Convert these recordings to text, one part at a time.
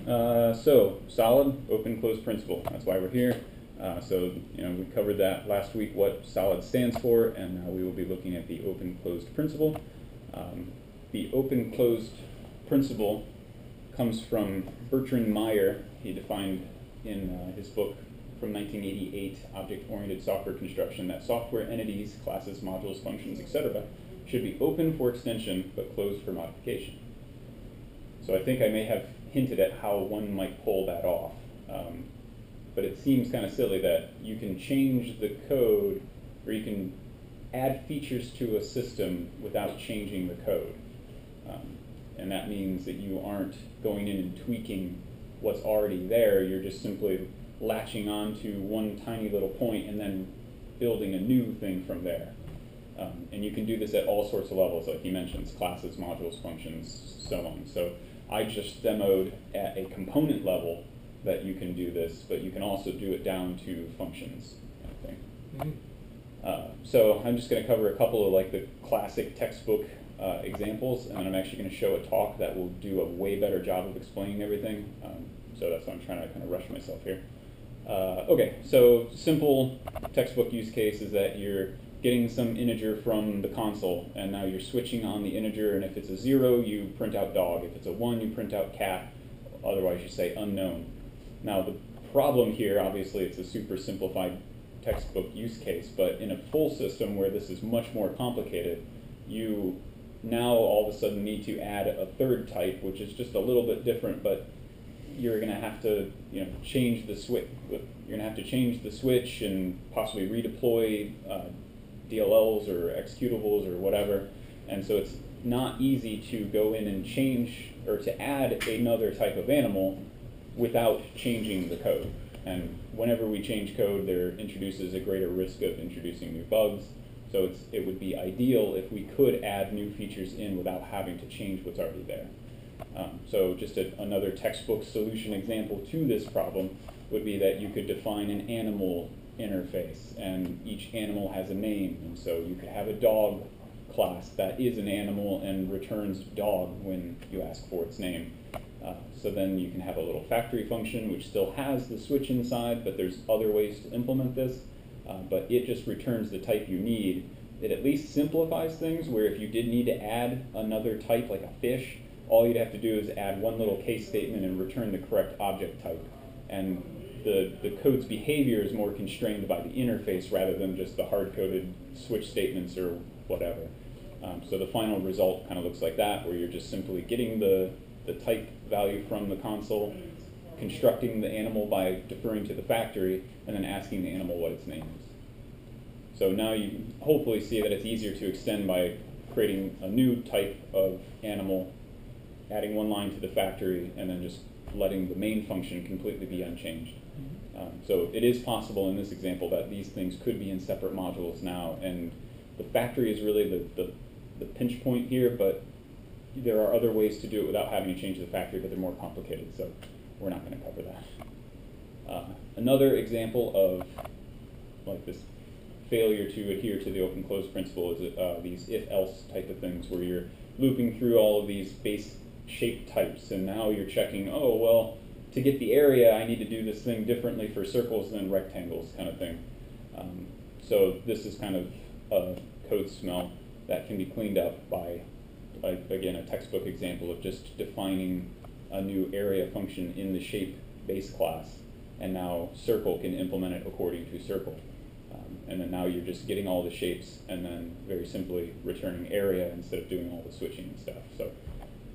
So solid, open, closed principle. That's why we're here. So we covered that last week, what solid stands for, and now we will be looking at the open, closed principle. The open, closed principle comes from Bertrand Meyer. He defined in his book from 1988, Object-Oriented Software Construction, that software entities, classes, modules, functions, etc., should be open for extension but closed for modification. So I think I may have hinted at how one might pull that off. But it seems kind of silly that you can change the code, or you can add features to a system without changing the code. And that means that you aren't going in and tweaking what's already there. You're just simply latching on to one tiny little point and then building a new thing from there. And you can do this at all sorts of levels, like he mentions, classes, modules, functions, so on. So I just demoed at a component level that you can do this, but you can also do it down to functions kind of thing. Mm-hmm. So I'm just going to cover a couple of like the classic textbook examples, and then I'm actually going to show a talk that will do a way better job of explaining everything. So that's why I'm trying to kind of rush myself here. Okay, so simple textbook use case is that you're getting some integer from the console, and now you're switching on the integer, and if it's a 0, you print out dog. If it's a 1, you print out cat. Otherwise, you say unknown. Now, the problem here, obviously, it's a super simplified textbook use case, but in a full system where this is much more complicated, you now all of a sudden need to add a third type, which is just a little bit different, but you're going to have to change the switch. You're going to have to change the switch and possibly redeploy DLLs or executables or whatever. And so it's not easy to go in and change or to add another type of animal without changing the code. And whenever we change code, there introduces a greater risk of introducing new bugs. So it would be ideal if we could add new features in without having to change what's already there. So just another textbook solution example to this problem would be that you could define an animal interface, and each animal has a name. And so you could have a dog class that is an animal and returns dog when you ask for its name. So then you can have a little factory function which still has the switch inside, but there's other ways to implement this. But it just returns the type you need. It at least simplifies things, where if you did need to add another type like a fish, all you'd have to do is add one little case statement and return the correct object type. And the code's behavior is more constrained by the interface rather than just the hard-coded switch statements or whatever. So the final result kind of looks like that, where you're just simply getting the type value from the console, constructing the animal by deferring to the factory, and then asking the animal what its name is. So now you hopefully see that it's easier to extend by creating a new type of animal, adding one line to the factory, and then just letting the main function completely be unchanged. So it is possible in this example that these things could be in separate modules now, and the factory is really the pinch point here, but there are other ways to do it without having to change the factory, but they're more complicated, so we're not going to cover that. Another example of like this failure to adhere to the open-closed principle is these if-else type of things, where you're looping through all of these base shape types, and now you're checking, oh, well, to get the area, I need to do this thing differently for circles than rectangles kind of thing. So this is kind of a code smell that can be cleaned up by, again, a textbook example of just defining a new area function in the shape base class, and now circle can implement it according to circle. And then now you're just getting all the shapes and then very simply returning area instead of doing all the switching and stuff. So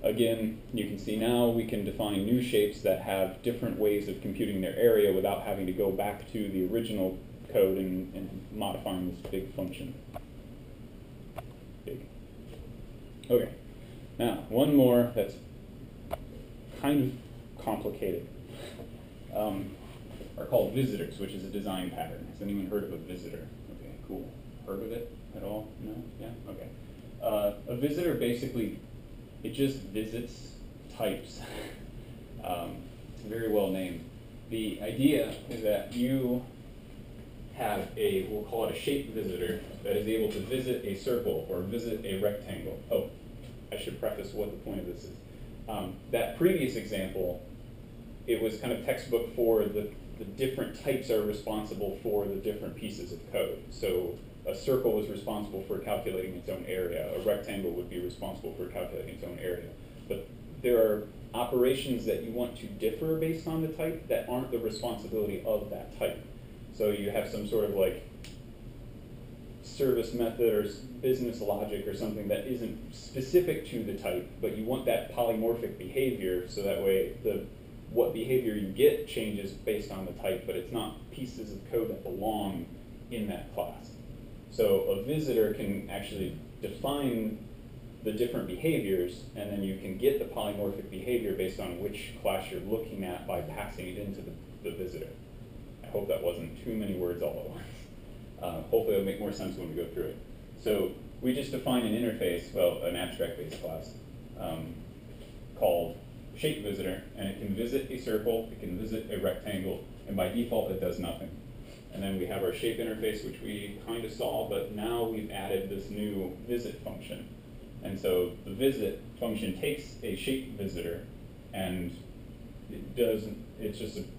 again, you can see now we can define new shapes that have different ways of computing their area without having to go back to the original code and modifying this big function. Big. Okay, now one more that's kind of complicated. Are called visitors, which is a design pattern. Has anyone heard of a visitor? Okay, cool. Heard of it at all? No? Yeah? Okay. A visitor basically, it just visits types. It's very well named. The idea is that you have we'll call it a shape visitor, that is able to visit a circle or visit a rectangle. Oh, I should preface what the point of this is. That previous example it was kind of textbook for the different types are responsible for the different pieces of code. So a circle was responsible for calculating its own area. A rectangle would be responsible for calculating its own area. But there are operations that you want to differ based on the type that aren't the responsibility of that type. So you have some sort of like service method or business logic or something that isn't specific to the type, but you want that polymorphic behavior so that way what behavior you get changes based on the type, but it's not pieces of code that belong in that class. So a visitor can actually define the different behaviors, and then you can get the polymorphic behavior based on which class you're looking at by passing it into the visitor. I hope that wasn't too many words all at once. Hopefully it'll make more sense when we go through it. So we just define an interface, well, an abstract-based class, called shape visitor, and it can visit a circle, it can visit a rectangle, and by default it does nothing. And then we have our shape interface, which we kind of saw, but now we've added this new visit function. And so the visit function takes a shape visitor, and it's just an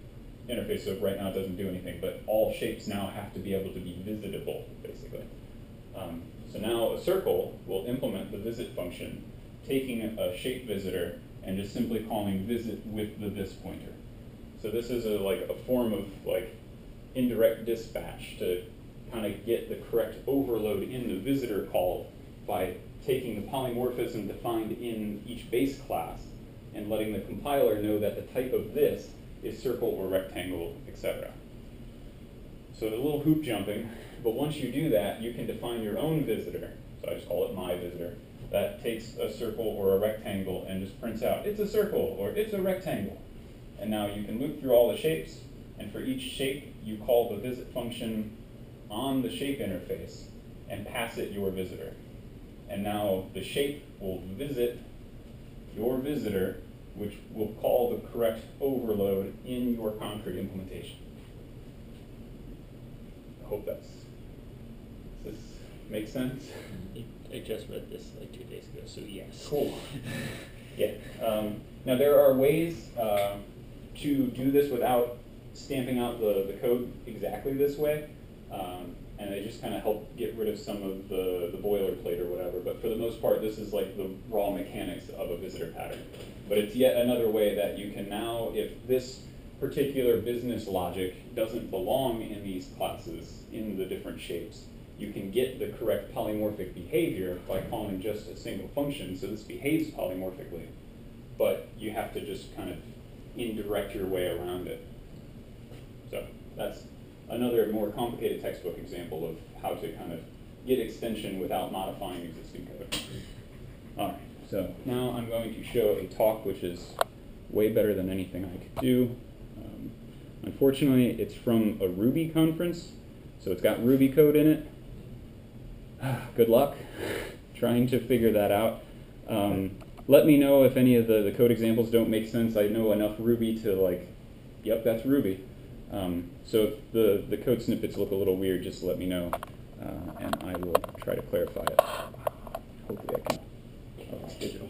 interface, so right now it doesn't do anything, but all shapes now have to be able to be visitable, basically. So now a circle will implement the visit function, taking a shape visitor and just simply calling visit with the this pointer. So this is a form of like indirect dispatch to kind of get the correct overload in the visitor call by taking the polymorphism defined in each base class and letting the compiler know that the type of this is circle or rectangle, etc. So the little hoop jumping, but once you do that, you can define your own visitor. So I just call it my visitor. That takes a circle or a rectangle and just prints out, it's a circle or it's a rectangle. And now you can loop through all the shapes, and for each shape, you call the visit function on the shape interface and pass it your visitor. And now the shape will visit your visitor, which will call the correct overload in your concrete implementation. I hope does this make sense? I just read this like 2 days ago, so yes. Cool. Yeah. Now there are ways to do this without stamping out the code exactly this way, and they just kind of help get rid of some of the boilerplate or whatever. But for the most part, this is like the raw mechanics of a visitor pattern. But it's yet another way that you can now, if this particular business logic doesn't belong in these classes, in the different shapes, you can get the correct polymorphic behavior by calling just a single function. So this behaves polymorphically, but you have to just kind of indirect your way around it. So that's another more complicated textbook example of how to kind of get extension without modifying existing code. All right, so now I'm going to show a talk which is way better than anything I could do. Unfortunately, it's from a Ruby conference, so it's got Ruby code in it. Good luck trying to figure that out. Let me know if any of the code examples don't make sense. I know enough Ruby to like, yep, that's Ruby. So if the code snippets look a little weird, just let me know, and I will try to clarify it. Hopefully I can. Oh, it's digital.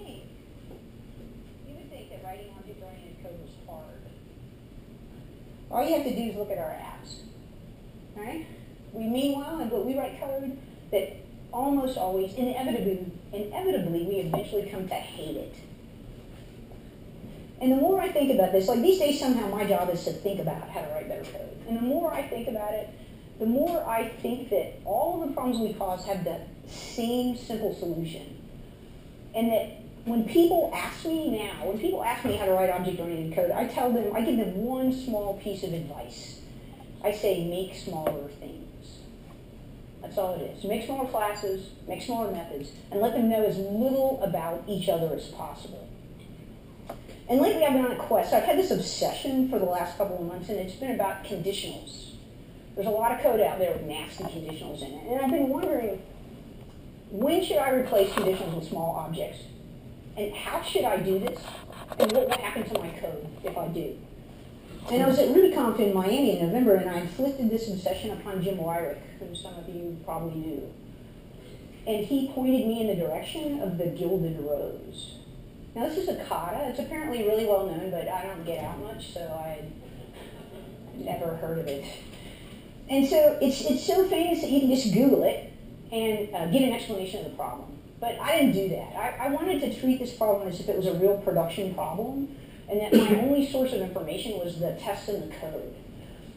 You would think that writing object-oriented code was hard. All you have to do is look at our apps, right? Meanwhile, we write code that almost always, inevitably, we eventually come to hate it. And the more I think about this, like these days somehow my job is to think about how to write better code. And the more I think about it, the more I think that all of the problems we cause have the same simple solution. And that when people ask me how to write object-oriented code, I give them one small piece of advice. I say, make smaller things. That's all it is. Make smaller classes, make smaller methods, and let them know as little about each other as possible. And lately I've been on a quest. I've had this obsession for the last couple of months, and it's been about conditionals. There's a lot of code out there with nasty conditionals in it. And I've been wondering, when should I replace conditionals with small objects? And how should I do this? And what will happen to my code if I do? And I was at RubyConf in Miami in November, and I inflicted this obsession upon Jim Weirich, whom some of you probably knew. And he pointed me in the direction of the Gilded Rose. Now this is a kata. It's apparently really well known, but I don't get out much, so I never heard of it. And so it's so famous that you can just Google it and give an explanation of the problem. But I didn't do that. I wanted to treat this problem as if it was a real production problem, and that my only source of information was the tests and the code.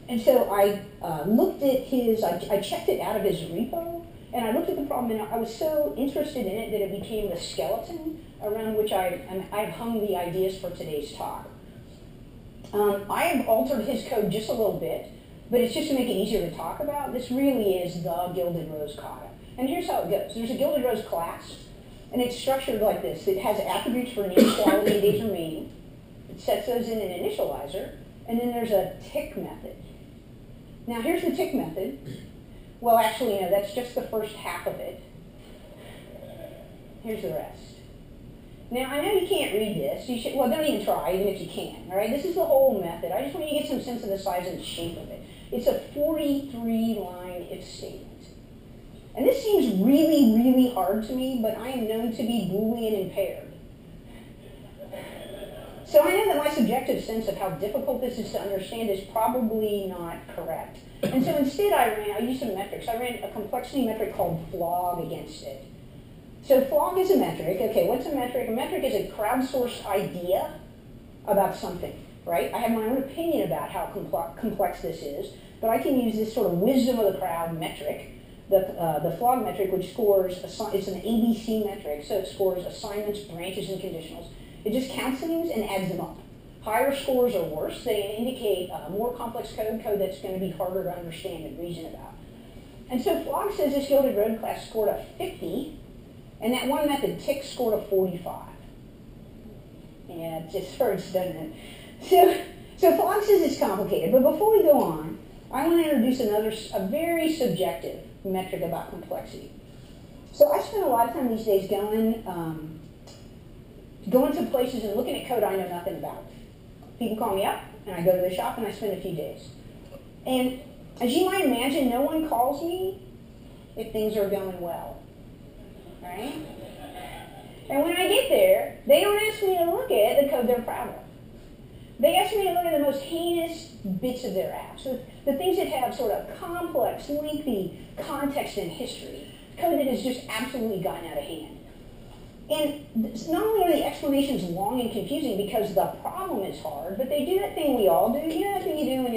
And so I looked at I checked it out of his repo, and I looked at the problem, and I was so interested in it that it became the skeleton around which I've hung the ideas for today's talk. I have altered his code just a little bit, but it's just to make it easier to talk about. This really is the Gilded Rose kata. And here's how it goes. There's a Gilded Rose class, and it's structured like this. It has attributes for name, quality, days remaining. It sets those in an initializer, and then there's a tick method. Now here's the tick method. Well, actually, no, that's just the first half of it. Here's the rest. Now, I know you can't read this. You should, well, don't even try, even if you can. All right, this is the whole method. I just want you to get some sense of the size and shape of it. It's a 43-line if statement. And this seems really, really hard to me, but I am known to be Boolean impaired. So I know that my subjective sense of how difficult this is to understand is probably not correct. And so instead I used some metrics. I ran a complexity metric called FLOG against it. So FLOG is a metric. Okay, what's a metric? A metric is a crowdsourced idea about something, right? I have my own opinion about how complex this is, but I can use this sort of wisdom of the crowd metric, the FLOG metric, which scores, it's an ABC metric, so it scores assignments, branches, and conditionals. It just counts things and adds them up. Higher scores are worse. They indicate more complex code that's going to be harder to understand and reason about. And so FLOG says this Gilded Rose class scored a 50, and that one method, tick, scored a 45. Yeah, it just hurts, doesn't it? So FLOG says it's complicated, but before we go on, I want to introduce a very subjective metric about complexity. So I spend a lot of time these days going to places and looking at code I know nothing about. People call me up, and I go to the shop, and I spend a few days. And as you might imagine, no one calls me if things are going well, right? And when I get there, they don't ask me to look at the code they're proud of. They ask me to look at the most heinous bits of their apps, the things that have sort of complex, lengthy context and history, code that has just absolutely gotten out of hand. And not only are the explanations long and confusing because the problem is hard, but they do that thing we all do. You know that thing you do when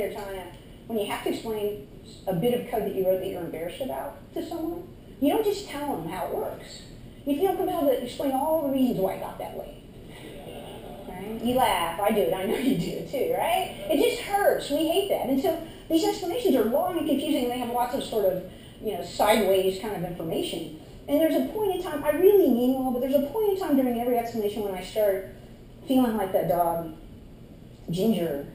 you have to explain a bit of code that you wrote that you're embarrassed about to someone? You don't just tell them how it works. You feel compelled to explain all the reasons why it got that way. Right? You laugh. I do it. I know you do it too, right? It just hurts. We hate that. And so these explanations are long and confusing, and they have lots of sort of, sideways kind of information. And there's a point in time, I really mean well, but there's a point in time during every explanation when I start feeling like that dog, Ginger,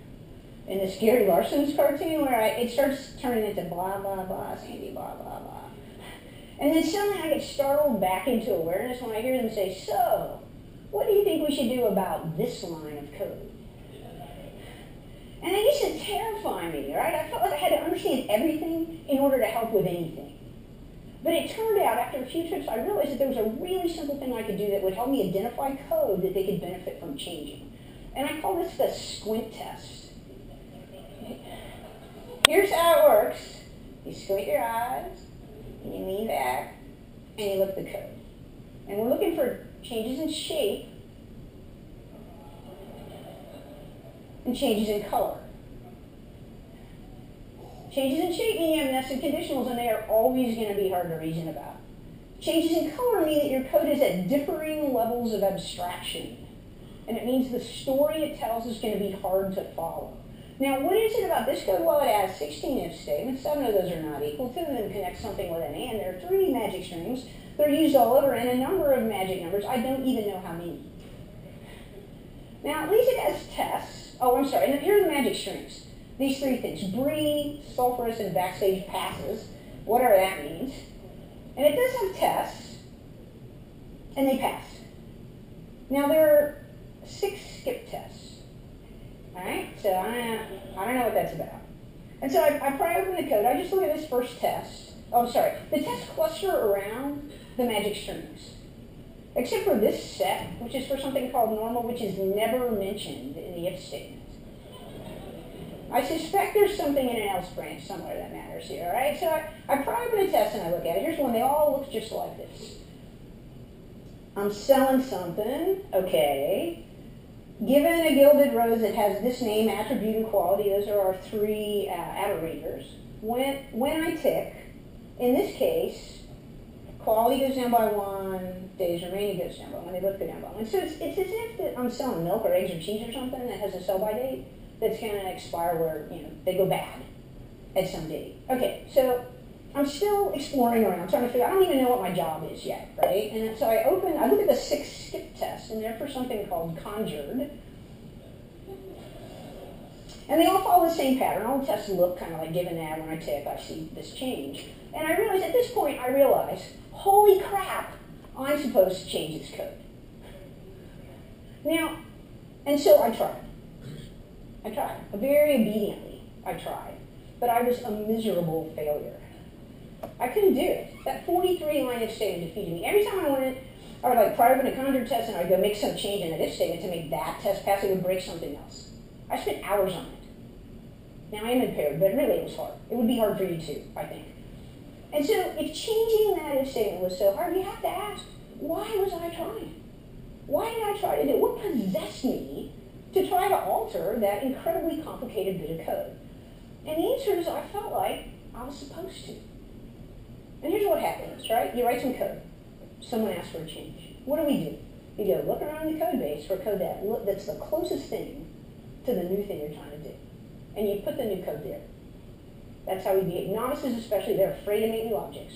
in this Gary Larson's cartoon, where it starts turning into blah, blah, blah, Sandy, blah, blah, blah. And then suddenly I get startled back into awareness when I hear them say, so, what do you think we should do about this line of code? And it used to terrify me, right? I felt like I had to understand everything in order to help with anything. But it turned out, after a few trips, I realized that there was a really simple thing I could do that would help me identify code that they could benefit from changing. And I call this the squint test. Here's how it works. You squint your eyes, and you lean back, and you look at the code. And we're looking for changes in shape and changes in color. Changes in shape mean you have nested conditionals, and they are always going to be hard to reason about. Changes in color mean that your code is at differing levels of abstraction. And it means the story it tells is going to be hard to follow. Now, what is it about this code? Well, it has 16 if statements. 7 of those are not equal. 2 of them connect something with an and. There are 3 magic strings. They're used all over, and a number of magic numbers. I don't even know how many. Now, at least it has tests. Oh, I'm sorry. And here are the magic strings. These 3 things: Bree, Sulfurous, and Backstage passes, whatever that means. And it does have tests, and they pass. Now, there are 6 skip tests. All right, so I don't know what that's about. And so I pry open the code. I just look at this first test. Oh, sorry. The tests cluster around the magic strings. except for this set, which is for something called normal, which is never mentioned in the if statement. I suspect there's something in an else branch somewhere that matters here, all right? So I pry open a test and I look at it. Here's one. They all look just like this. I'm selling something, okay. Given a gilded rose that has this name, attribute, and quality, those are our three aberrators. When I tick, in this case, quality goes down by 1, days remaining goes down by 1, they both go down by 1. So it's as if that I'm selling milk or eggs or cheese or something that has a sell-by date that's going to expire where, they go bad at some date. Okay, so I'm still exploring around, trying to figure, I don't even know what my job is yet, right? And so I look at the 6 skip tests, and they're for something called conjured. And they all follow the same pattern. All the tests look kind of like given that when I tick, I see this change. And I realize, at this point, holy crap, I'm supposed to change this code. Now, and so I tried. Very obediently, I tried. But I was a miserable failure. I couldn't do it. That 43-line if statement defeated me. Every time I would pry open a conjured test and I'd go make some change in that if statement to make that test pass, it would break something else. I spent hours on it. Now I am impaired, but really it was hard. It would be hard for you too, I think. And so if changing that if statement was so hard, you have to ask, why was I trying? Why did I try to do it? What possessed me to try to alter that incredibly complicated bit of code? And the answer is I felt like I was supposed to. And here's what happens, right? You write some code. Someone asks for a change. What do? You go look around the code base for code that's the closest thing to the new thing you're trying to do. And you put the new code there. That's how we behave. Novices especially, they're afraid to make new objects.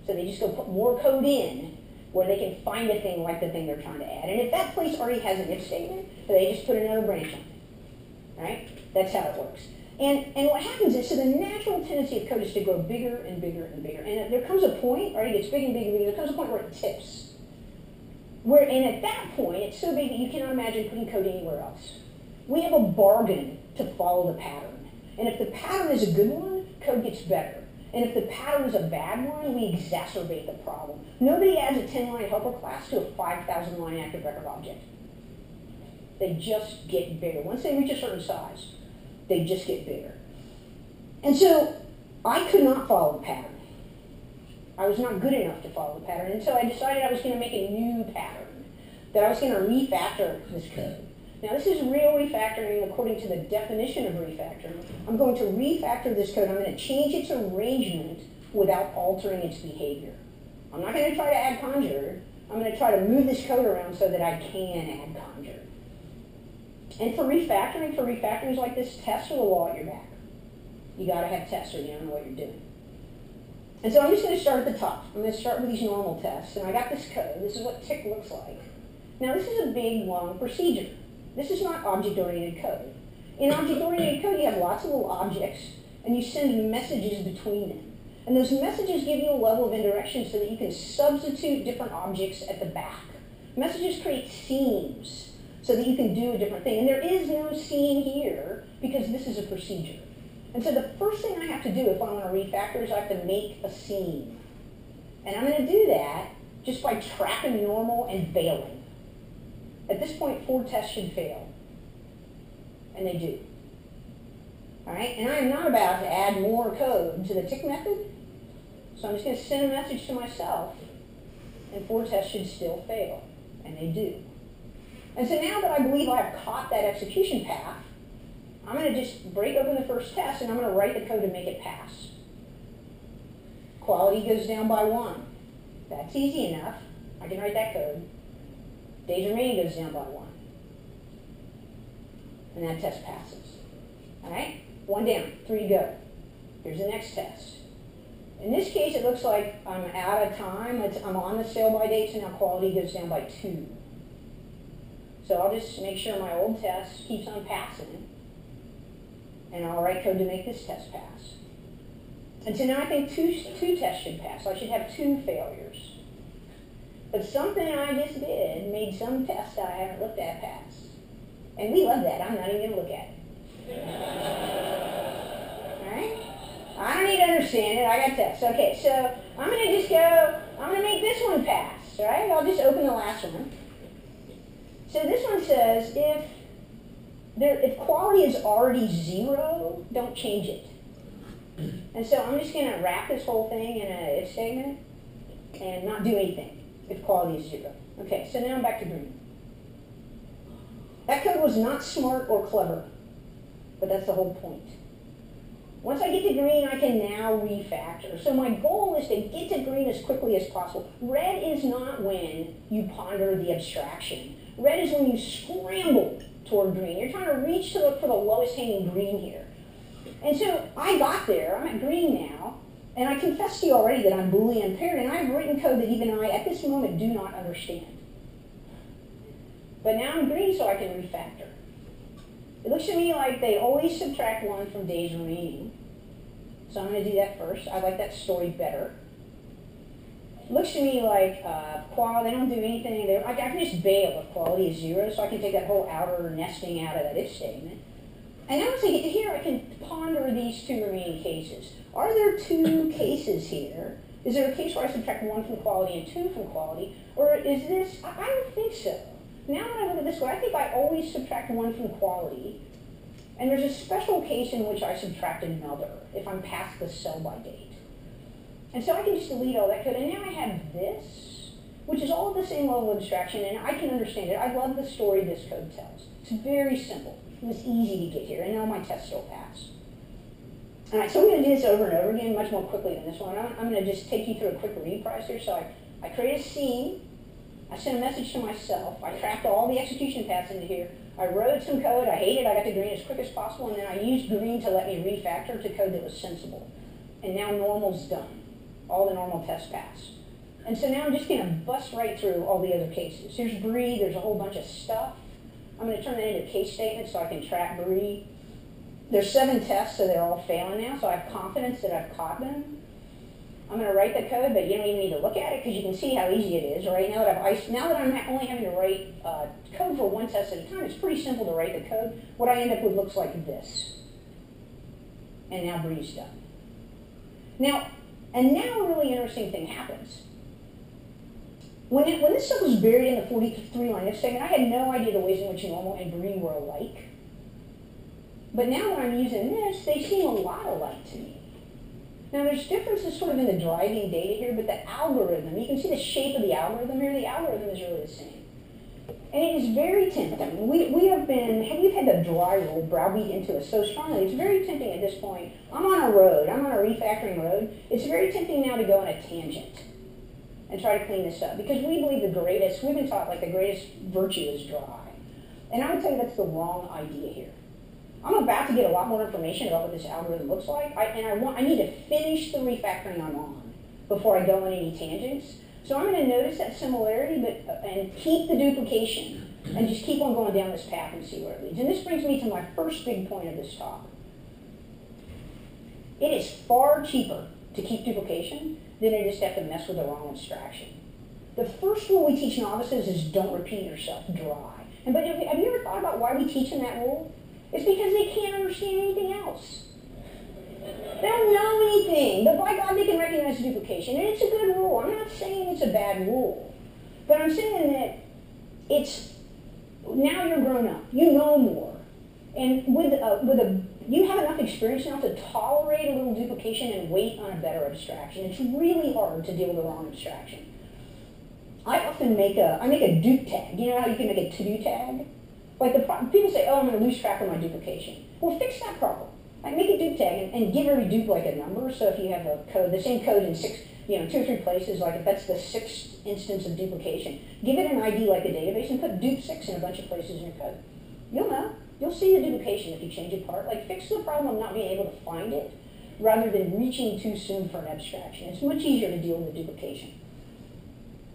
So they just go put more code in where they can find a thing like the thing they're trying to add. And if that place already has an if statement, they just put another branch on it. Right? That's how it works. And what happens is, so the natural tendency of code is to grow bigger and bigger and bigger. And there comes a point, right, it gets big and big and big, there comes a point where it tips. And at that point, it's so big that you cannot imagine putting code anywhere else. We have a bargain to follow the pattern. And if the pattern is a good one, code gets better. And if the pattern is a bad one, we exacerbate the problem. Nobody adds a 10-line helper class to a 5,000-line active record object. They just get bigger. Once they reach a certain size, they just get bigger. And so I could not follow the pattern. I was not good enough to follow the pattern. And so I decided I was going to make a new pattern, that I was going to refactor this code. Now this is real refactoring according to the definition of refactoring. I'm going to refactor this code. I'm going to change its arrangement without altering its behavior. I'm not going to try to add conjured. I'm going to try to move this code around so that I can add conjured. And for refactorings like this, tests are the law at your back. You got to have tests or you don't know what you're doing. And so I'm just going to start at the top. I'm going to start with these normal tests. And I got this code. This is what tick looks like. Now this is a big, long procedure. This is not object-oriented code. In object-oriented code, you have lots of little objects, and you send messages between them. And those messages give you a level of indirection so that you can substitute different objects at the back. Messages create seams so that you can do a different thing. And there is no seam here because this is a procedure. And so the first thing I have to do if I want to refactor is I have to make a seam. And I'm going to do that just by trapping normal and veiling. At this point, 4 tests should fail. And they do. All right? And I am not about to add more code to the tick method. So I'm just going to send a message to myself, and 4 tests should still fail. And they do. And so now that I believe I've caught that execution path, I'm going to just break open the first test, and I'm going to write the code to make it pass. Quality goes down by 1. That's easy enough. I can write that code. Days remaining goes down by 1. And that test passes. All right? 1 down, 3 to go. Here's the next test. In this case, it looks like I'm out of time. I'm on the sell-by date, so now quality goes down by 2. So I'll just make sure my old test keeps on passing. And I'll write code to make this test pass. And so now I think two tests should pass. So I should have 2 failures. But something I just did made some test I haven't looked at pass. And we love that. I'm not even going to look at it. All right? I don't need to understand it. I got tests. Okay, so I'm going to just go, I'm going to make this one pass. last, right? I'll just open the last one. So this one says if quality is already 0, don't change it. And so I'm just going to wrap this whole thing in an if statement and not do anything if quality is 0. Okay, so now I'm back to green. That code was not smart or clever, but that's the whole point. Once I get to green, I can now refactor. So my goal is to get to green as quickly as possible. Red is not when you ponder the abstraction. Red is when you scramble toward green. You're trying to reach for the lowest hanging green here. And so I got there. I'm at green now. And I confessed to you already that I'm Boolean impaired, and I've written code that even I, at this moment, do not understand. But now I'm green, so I can refactor. It looks to me like they always subtract 1 from days remaining. So I'm going to do that first. I like that story better. It looks to me like quality, they don't do anything. I can just bail if quality is 0, so I can take that whole outer nesting out of that if statement. And now once I get to here, I can ponder these 2 remaining cases. Are there 2 cases here? Is there a case where I subtract 1 from quality and 2 from quality? Or is this, I don't think so. Now that I look at this way, I think I always subtract 1 from quality. And there's a special case in which I subtract another if I'm past the sell-by date. And so I can just delete all that code. And now I have this, which is all at the same level of abstraction, and I can understand it. I love the story this code tells. It's very simple. It was easy to get here, and now my test still passed. All right, so I'm going to do this over and over again, much more quickly than this one. I'm going to just take you through a quick reprise here. So I create a scene. I sent a message to myself. I tracked all the execution paths into here. I wrote some code. I hated it. I got to green as quick as possible, and then I used green to let me refactor to code that was sensible. And now normal's done. All the normal tests passed. And so now I'm just going to bust right through all the other cases. Here's Bree. There's a whole bunch of stuff. I'm going to turn that into a case statement so I can track Bree. There's 7 tests, so they're all failing now, so I have confidence that I've caught them. I'm going to write the code, but you don't even need to look at it because you can see how easy it is, right? Now that I'm only having to write code for 1 test at a time, it's pretty simple to write the code. What I end up with looks like this. And now Bree's done. Now a really interesting thing happens. When this stuff was buried in the 43-line if statement, I had no idea the ways in which normal and Bree were alike. But now that I'm using this, they seem a lot alike to me. Now there's differences sort of in the driving data here, but the algorithm, you can see the shape of the algorithm here, the algorithm is really the same. And it is very tempting. We've had the dry rule browbeat into us so strongly, it's very tempting at this point. I'm on a road, I'm on a refactoring road, it's very tempting now to go on a tangent and try to clean this up, because we believe we've been taught like the greatest virtue is dry. And I would tell you that's the wrong idea here. I'm about to get a lot more information about what this algorithm looks like, I need to finish the refactoring I'm on before I go on any tangents. So I'm going to notice that similarity and keep the duplication and just keep on going down this path and see where it leads. And this brings me to my first big point of this talk. It is far cheaper to keep duplication than it is to have to mess with the wrong abstraction. The first rule we teach novices is don't repeat yourself dry. But have you ever thought about why we teach them that rule? It's because they can't understand anything else. They don't know anything, but by God, they can recognize duplication. And it's a good rule. I'm not saying it's a bad rule. But I'm saying that now you're grown up. You know more. And you have enough experience now to tolerate a little duplication and wait on a better abstraction. It's really hard to deal with the wrong abstraction. I often make a dupe tag. You know how you can make a to-do tag? Like people say, oh, I'm going to lose track of my duplication. Well, fix that problem. Like make a dupe tag and give every dupe like a number. So if you have the same code in 2 or 3 places, like if that's the 6th instance of duplication, give it an ID like a database and put dupe 6 in a bunch of places in your code. You'll know. You'll see the duplication if you change it apart. Like fix the problem of not being able to find it rather than reaching too soon for an abstraction. It's much easier to deal with the duplication.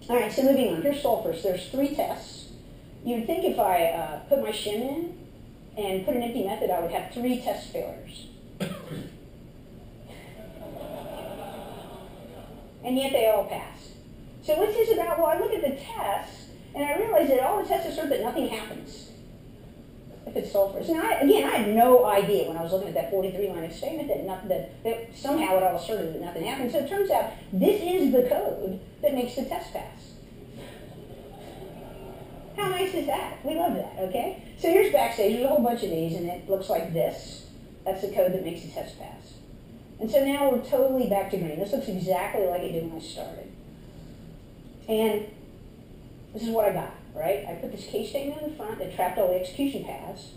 All right, so moving on. Here's Sulfurous. There's 3 tests. You'd think if I put my shim in and put an empty method, I would have 3 test failures. And yet they all pass. So what's this about? Well, I look at the tests, and I realize that all the tests assert that nothing happens if it's sulfurous. Now, I had no idea when I was looking at that 43-line of statement that somehow it all asserted that nothing happens. So it turns out this is the code that makes the test pass. How nice is that? We love that, okay? So here's Backstage. There's a whole bunch of these, and it looks like this. That's the code that makes the test pass. And so now we're totally back to green. This looks exactly like it did when I started. And this is what I got, right? I put this case statement in the front that trapped all the execution paths.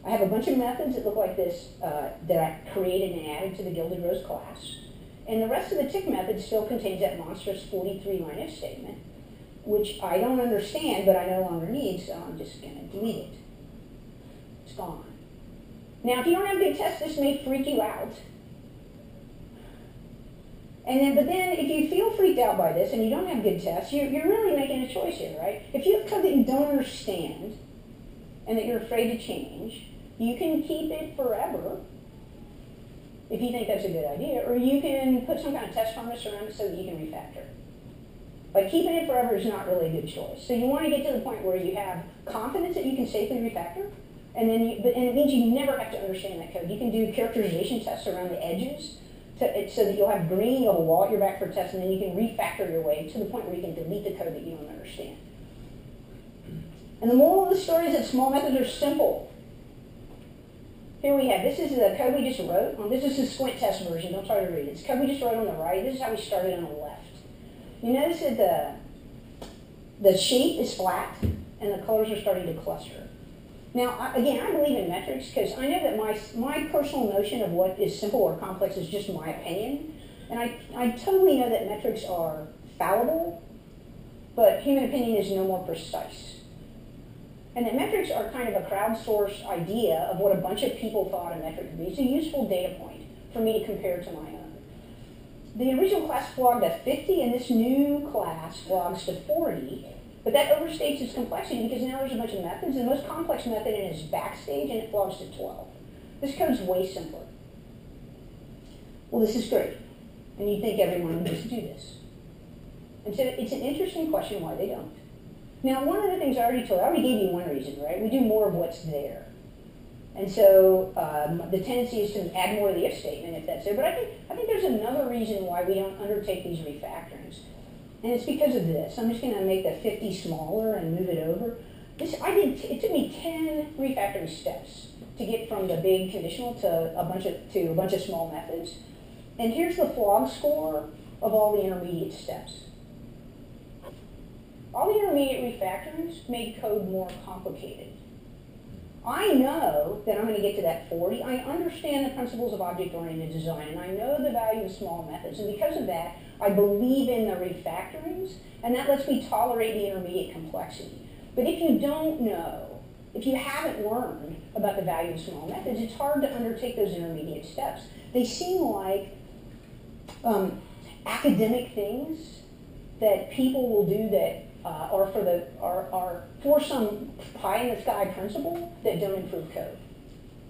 I have a bunch of methods that look like this that I created and added to the Gilded Rose class. And the rest of the tick method still contains that monstrous 43-line if statement, which I don't understand, but I no longer need, so I'm just going to delete it. It's gone. Now, if you don't have good tests, this may freak you out. But then if you feel freaked out by this and you don't have good tests, you're really making a choice here, right? If you have code that you don't understand and that you're afraid to change, you can keep it forever if you think that's a good idea, or you can put some kind of test harness around it so that you can refactor. But keeping it forever is not really a good choice. So you want to get to the point where you have confidence that you can safely refactor, and it means you never have to understand that code. You can do characterization tests around the edges so that you'll have green, you'll have a wall at your back for tests, and then you can refactor your way to the point where you can delete the code that you don't understand. And the moral of the story is that small methods are simple. Here we have, this is the code we just wrote. This is the squint test version, don't try to read it. It's code we just wrote on the right. This is how we started on the left. You notice that the shape is flat and the colors are starting to cluster. Now, again, I believe in metrics because I know that my personal notion of what is simple or complex is just my opinion. And I totally know that metrics are fallible, but human opinion is no more precise. And that metrics are kind of a crowdsourced idea of what a bunch of people thought a metric would be. It's a useful data point for me to compare to my own. The original class flogged to 50, and this new class flogs to 40. But that overstates its complexity because now there's a bunch of methods. The most complex method is Backstage, and it flogs to 12. This code's way simpler. Well, this is great. And you'd think everyone would just do this. And so it's an interesting question why they don't. Now, one of the things I already gave you one reason, right? We do more of what's there. And so the tendency is to add more of the if statement if that's there. But I think there's another reason why we don't undertake these refactorings. And it's because of this. I'm just going to make the 50 smaller and move it over. It took me 10 refactoring steps to get from the big conditional to a bunch of small methods. And here's the flog score of all the intermediate steps. All the intermediate refactorings made code more complicated. I know that I'm going to get to that 40. I understand the principles of object-oriented design, and I know the value of small methods. And because of that, I believe in the refactorings, and that lets me tolerate the intermediate complexity. But if you don't know, if you haven't learned about the value of small methods, it's hard to undertake those intermediate steps. They seem like academic things that people will do that are for some pie-in-the-sky principle that don't improve code.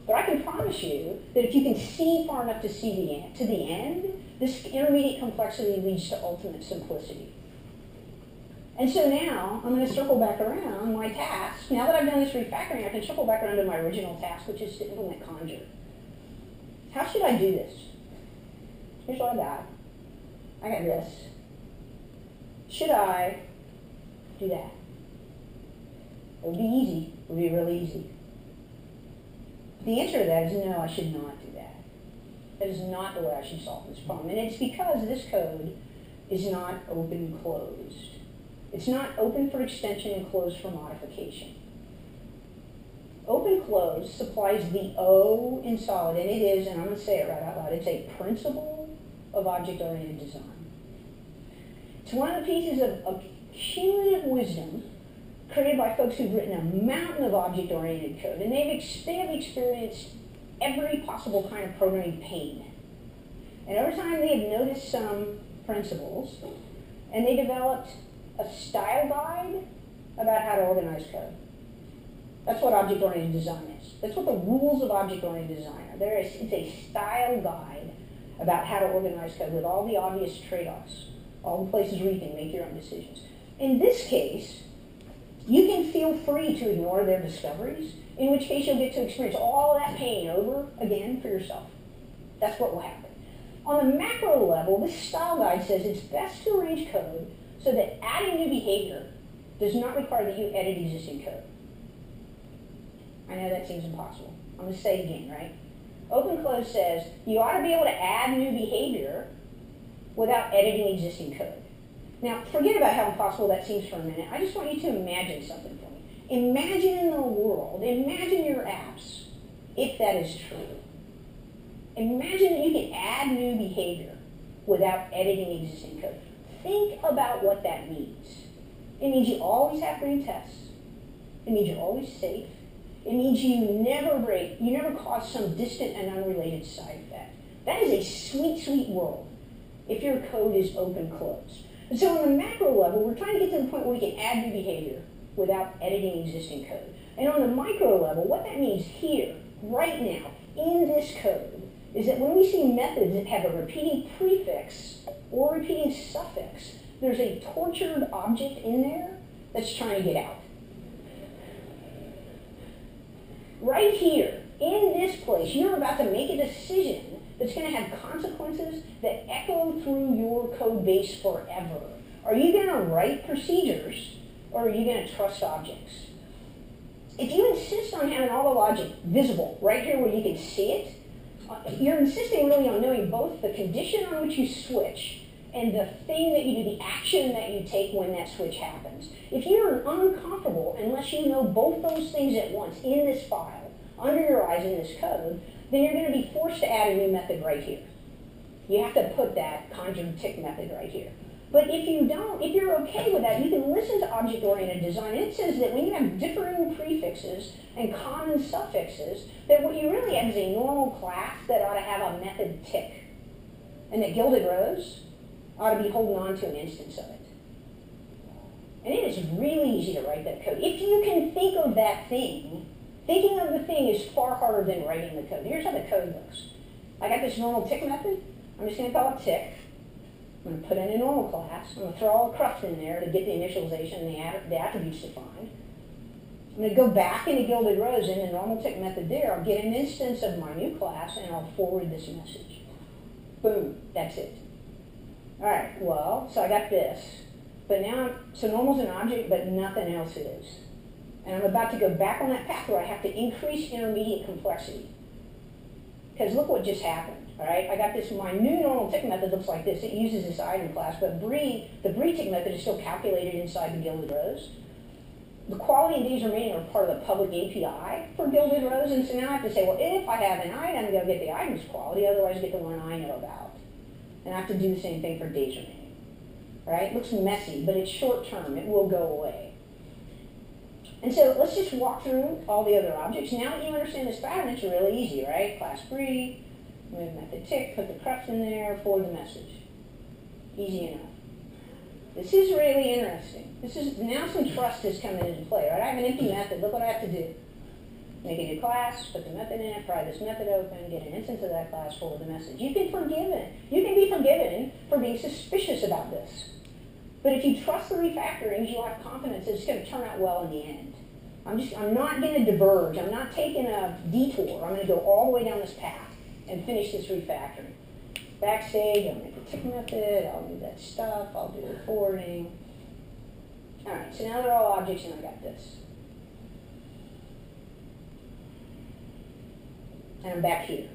But I can promise you that if you can see far enough to see the end, this intermediate complexity leads to ultimate simplicity. And so now I'm going to circle back around my task. Now that I've done this refactoring, I can circle back around to my original task, which is to implement Conjure. How should I do this? Here's what I got. I got this. Should I do that? It would be easy. It would be really easy. The answer to that is no, I should not do that. That is not the way I should solve this problem. And it's because this code is not open-closed. It's not open for extension and closed for modification. Open-closed supplies the O in Solid, and it is, and I'm going to say it right out loud, it's a principle of object-oriented design. It's one of the pieces of cumulative wisdom created by folks who've written a mountain of object-oriented code, and they have experienced every possible kind of programming pain. And over time, they have noticed some principles, and they developed a style guide about how to organize code. That's what object-oriented design is. That's what the rules of object-oriented design are. It's a style guide about how to organize code with all the obvious trade-offs, all the places where you can make your own decisions. In this case, you can feel free to ignore their discoveries, in which case you'll get to experience all of that pain over again for yourself. That's what will happen. On the macro level, this style guide says it's best to arrange code so that adding new behavior does not require that you edit existing code. I know that seems impossible. I'm going to say it again, right? Open close says you ought to be able to add new behavior without editing existing code. Now, forget about how impossible that seems for a minute. I just want you to imagine something for me. Imagine in the world, imagine your apps, if that is true. Imagine that you can add new behavior without editing existing code. Think about what that means. It means you always have green tests. It means you're always safe. It means you never break, you never cause some distant and unrelated side effect. That is a sweet, sweet world if your code is open close. And so on the macro level, we're trying to get to the point where we can add new behavior without editing existing code. And on the micro level, what that means here, right now, in this code, is that when we see methods that have a repeating prefix or repeating suffix, there's a tortured object in there that's trying to get out. Right here, in this place, you're about to make a decision that's going to have consequences that echo through your code base forever. Are you going to write procedures, or are you going to trust objects? If you insist on having all the logic visible right here where you can see it, you're insisting really on knowing both the condition on which you switch and the thing that you do, the action that you take when that switch happens. If you're uncomfortable, unless you know both those things at once in this file, under your eyes in this code, then you're going to be forced to add a new method right here. You have to put that conjured tick method right here. But if you don't, if you're okay with that, you can listen to object-oriented design. And it says that when you have differing prefixes and common suffixes, that what you really have is a normal class that ought to have a method tick. And that Gilded Rose ought to be holding on to an instance of it. And it is really easy to write that code. If you can think of that thing, thinking of the thing is far harder than writing the code. Here's how the code looks. I got this normal tick method. I'm just going to call it tick. I'm going to put in a normal class. I'm going to throw all the crufts in there to get the initialization and the attributes defined. I'm going to go back into Gilded Rose in the normal tick method there. I'll get an instance of my new class, and I'll forward this message. Boom. That's it. All right. Well, so I got this. But now, so normal's an object, but nothing else is. And I'm about to go back on that path where I have to increase intermediate complexity. Because look what just happened. All right, I got this, my new normal tick method looks like this. It uses this item class, but the Brie tick method is still calculated inside the Gilded Rose. The quality and days remaining are part of the public API for Gilded Rose, and so now I have to say, well, if I have an item, go get the item's quality, otherwise get the one I know about. And I have to do the same thing for days remaining. All right, it looks messy, but it's short term. It will go away. And so let's just walk through all the other objects. Now that you understand this pattern, it's really easy, right? Class Brie. Move method tick, put the crux in there, forward the message. Easy enough. This is really interesting. This is now some trust is coming into play, right? I have an empty method. Look what I have to do. Make a new class, put the method in it, pry this method open, get an instance of that class, forward the message. You can forgive it. You can be forgiven for being suspicious about this. But if you trust the refactorings, you'll have confidence that it's going to turn out well in the end. I'm not going to diverge. I'm not taking a detour. I'm going to go all the way down this path and finish this refactoring. Backstage, I'll make a tick method, I'll do that stuff, I'll do the forwarding. All right, so now they're all objects and I got this. And I'm back here.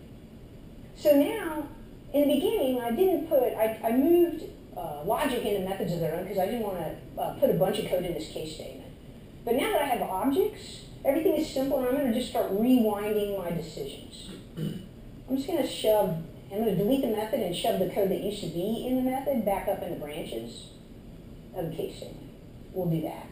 So now, in the beginning, I moved logic into methods of their own because I didn't want to put a bunch of code in this case statement. But now that I have objects, everything is simple and I'm going to just start rewinding my decisions. I'm just going to delete the method and shove the code that used to be in the method back up in the branches of the case statement. We'll do that.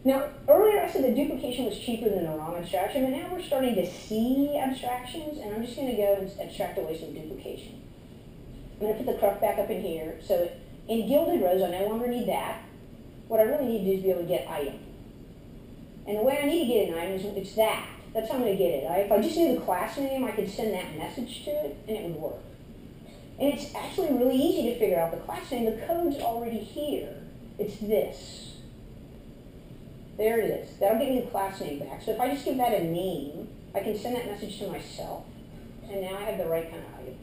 Now, earlier I said that duplication was cheaper than the wrong abstraction, but now we're starting to see abstractions, and I'm just going to go and abstract away some duplication. I'm going to put the crux back up in here. So in Gilded Rose, I no longer need that. What I really need to do is be able to get item. And the way I need to get an item is it's that. That's how I'm going to get it. If I just knew the class name, I could send that message to it, and it would work. And it's actually really easy to figure out the class name. The code's already here. It's this. There it is. That'll get me the class name back. So if I just give that a name, I can send that message to myself, and now I have the right kind of item.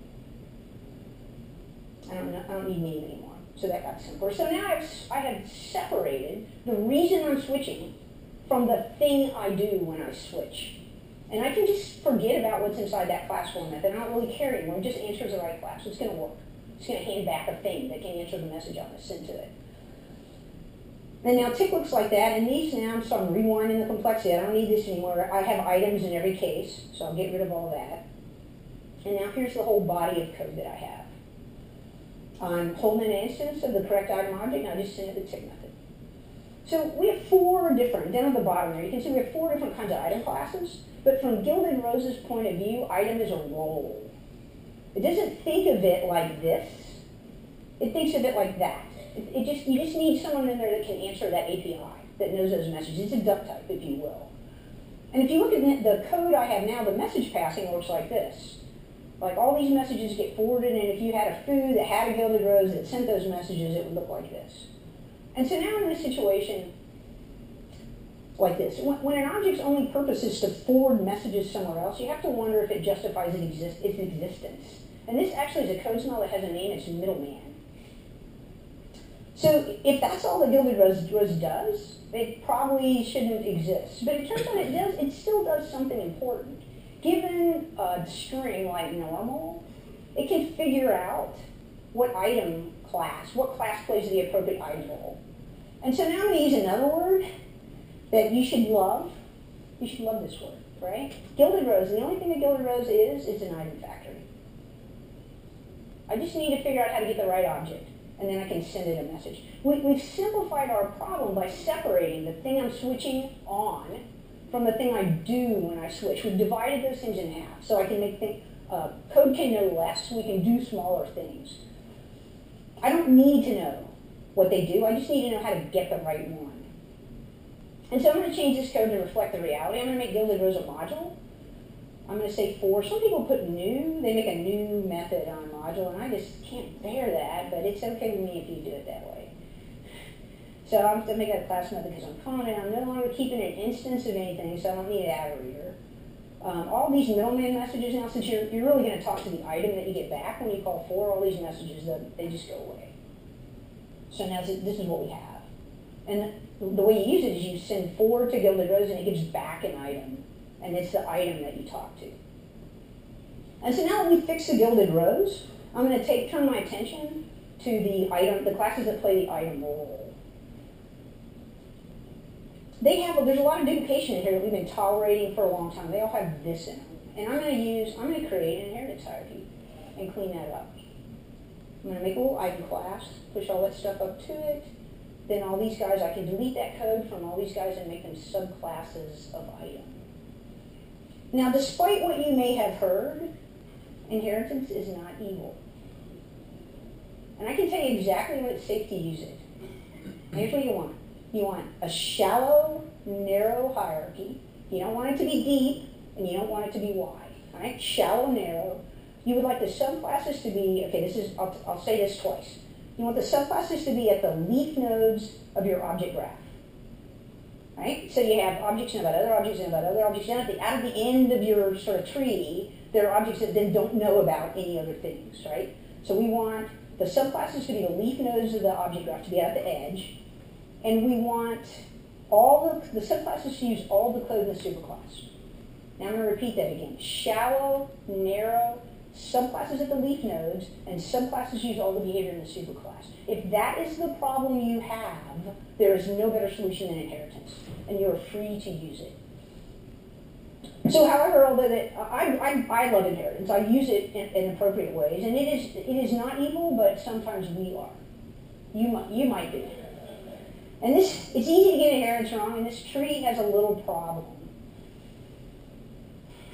I don't need name anymore. So that got simpler. So now I have separated the reason I'm switching from the thing I do when I switch. And I can just forget about what's inside that class form method. I don't really care anymore. It just answers the right class. It's going to work. It's going to hand back a thing that can answer the message I'm going to send to it. And now tick looks like that, and these now, so I'm rewinding the complexity. I don't need this anymore. I have items in every case, so I'll get rid of all that. And now here's the whole body of code that I have. I'm holding an instance of the correct item object, and I just send it the tick method. So we have four different, down at the bottom there, you can see we have four different kinds of item classes, but from Gilded Rose's point of view, item is a role. It doesn't think of it like this. It thinks of it like that. You just need someone in there that can answer that API, that knows those messages. It's a duck type, if you will. And if you look at the code I have now, the message passing looks like this. Like all these messages get forwarded, and if you had a foo that had a Gilded Rose that sent those messages, it would look like this. And so now I'm in a situation like this. When an object's only purpose is to forward messages somewhere else, you have to wonder if it justifies its existence. And this actually is a code smell that has a name, it's middleman. So if that's all the Gilded Rose does, it probably shouldn't exist. But it turns out it still does something important. Given a string like normal, it can figure out what class plays the appropriate item role. And so now I'm going to use another word that you should love. You should love this word, right? Gilded Rose, the only thing that Gilded Rose is an item factory. I just need to figure out how to get the right object, and then I can send it a message. We've simplified our problem by separating the thing I'm switching on from the thing I do when I switch. We've divided those things in half, so I can make code can know less, we can do smaller things. I don't need to know what they do, I just need to know how to get the right one. And so I'm going to change this code to reflect the reality. I'm going to make Gilded Rose a module. I'm going to say for. Some people put new, they make a new method on module, and I just can't bear that, but it's okay with me if you do it that way. So I'm going to make that a class method because I'm calling it. I'm no longer keeping an instance of anything, so I don't need an add reader. All these middleman messages now, since you're really going to talk to the item that you get back when you call for, all these messages, they just go away. So now this is what we have. And the way you use it is you send for to Gilded Rose, and it gives back an item. And it's the item that you talk to. And so now that we fixed the Gilded Rose, I'm going to turn my attention to the classes that play the item role. There's a lot of duplication in here that we've been tolerating for a long time. They all have this in them. And I'm going to create an inheritance hierarchy and clean that up. I'm going to make a little item class, push all that stuff up to it. Then all these guys, I can delete that code from all these guys and make them subclasses of item. Now, despite what you may have heard, inheritance is not evil. And I can tell you exactly when it's safe to use it. And here's what you want. You want a shallow, narrow hierarchy. You don't want it to be deep, and you don't want it to be wide. All right? Shallow, narrow. You would like the subclasses to be, I'll say this twice. You want the subclasses to be at the leaf nodes of your object graph. Right? So you have objects and about other objects and about other objects. Then out of the end of your sort of tree, there are objects that then don't know about any other things, right? So we want the subclasses to be the leaf nodes of the object graph, to be at the edge. And we want all the subclasses to use all the code in the superclass. Now I'm going to repeat that again. Shallow, narrow, subclasses at the leaf nodes, and subclasses use all the behavior in the superclass. If that is the problem you have, there is no better solution than inheritance, and you are free to use it. So however, although I love inheritance, I use it in appropriate ways, and it is not evil, but sometimes we are. You might be. And it's easy to get inheritance wrong, and this tree has a little problem.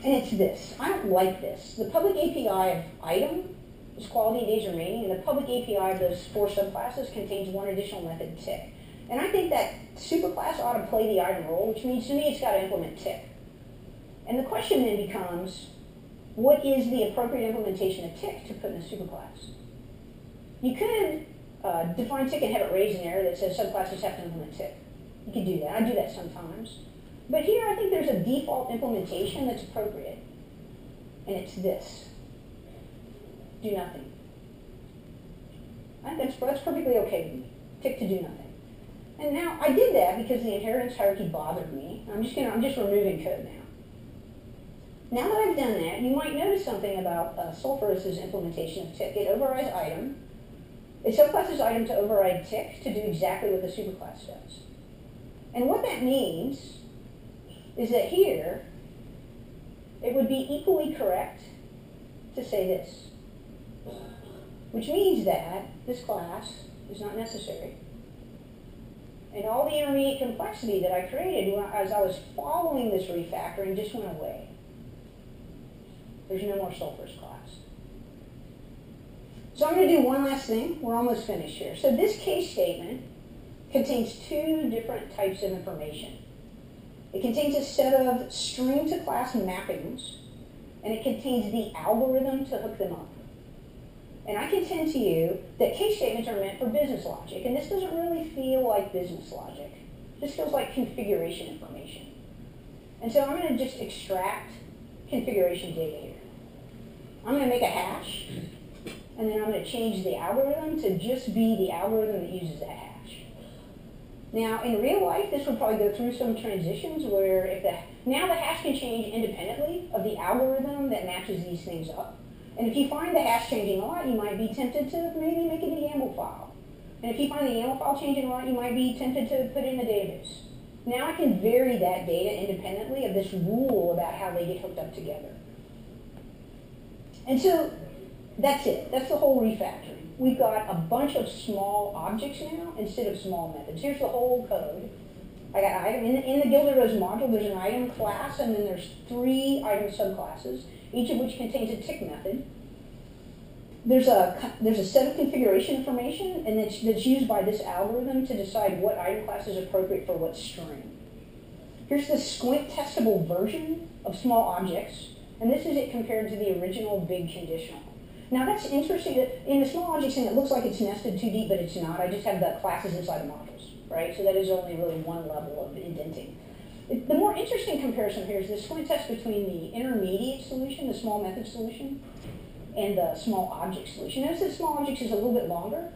And it's this. I don't like this. The public API of item is quality days remaining, and the public API of those 4 subclasses contains one additional method, tick. And I think that superclass ought to play the item role, which means to me it's got to implement tick. And the question then becomes, what is the appropriate implementation of tick to put in a superclass? You could define tick and have it raise an error that says subclasses have to implement tick. You could do that. I do that sometimes. But here I think there's a default implementation that's appropriate. And it's this. Do nothing. I think that's perfectly okay with me. Tick to do nothing. And now I did that because the inheritance hierarchy bothered me. I'm just removing code now. Now that I've done that, you might notice something about Sulfurous' implementation of tick. It overrides item. It subclasses item to override tick to do exactly what the superclass does. And what that means is that here, it would be equally correct to say this, which means that this class is not necessary. And all the intermediate complexity that I created as I was following this refactoring just went away. There's no more Sulfurous class. So I'm going to do one last thing. We're almost finished here. So this case statement contains two different types of information. It contains a set of string to class mappings, and it contains the algorithm to hook them up. And I contend to you that case statements are meant for business logic, and this doesn't really feel like business logic. This feels like configuration information. And so I'm going to just extract configuration data here. I'm going to make a hash, and then I'm going to change the algorithm to just be the algorithm that uses that hash. Now, in real life, this would probably go through some transitions where now the hash can change independently of the algorithm that matches these things up. And if you find the hash changing a lot, you might be tempted to maybe make it a YAML file. And if you find the YAML file changing a lot, you might be tempted to put it in the database. Now I can vary that data independently of this rule about how they get hooked up together. And so that's it. That's the whole refactoring. We've got a bunch of small objects now instead of small methods. Here's the whole code. I got item in the Gilded Rose module. There's an item class, and then there's 3 item subclasses, each of which contains a tick method. There's a set of configuration information, and that's used by this algorithm to decide what item class is appropriate for what string. Here's the squint testable version of small objects, and this is it compared to the original big conditional. Now that's interesting. In the small objects thing, it looks like it's nested too deep, but it's not. I just have the classes inside the modules, right? So that is only really one level of indenting. The more interesting comparison here is the squint test between the intermediate solution, the small method solution, and the small object solution. Notice that small objects is a little bit longer,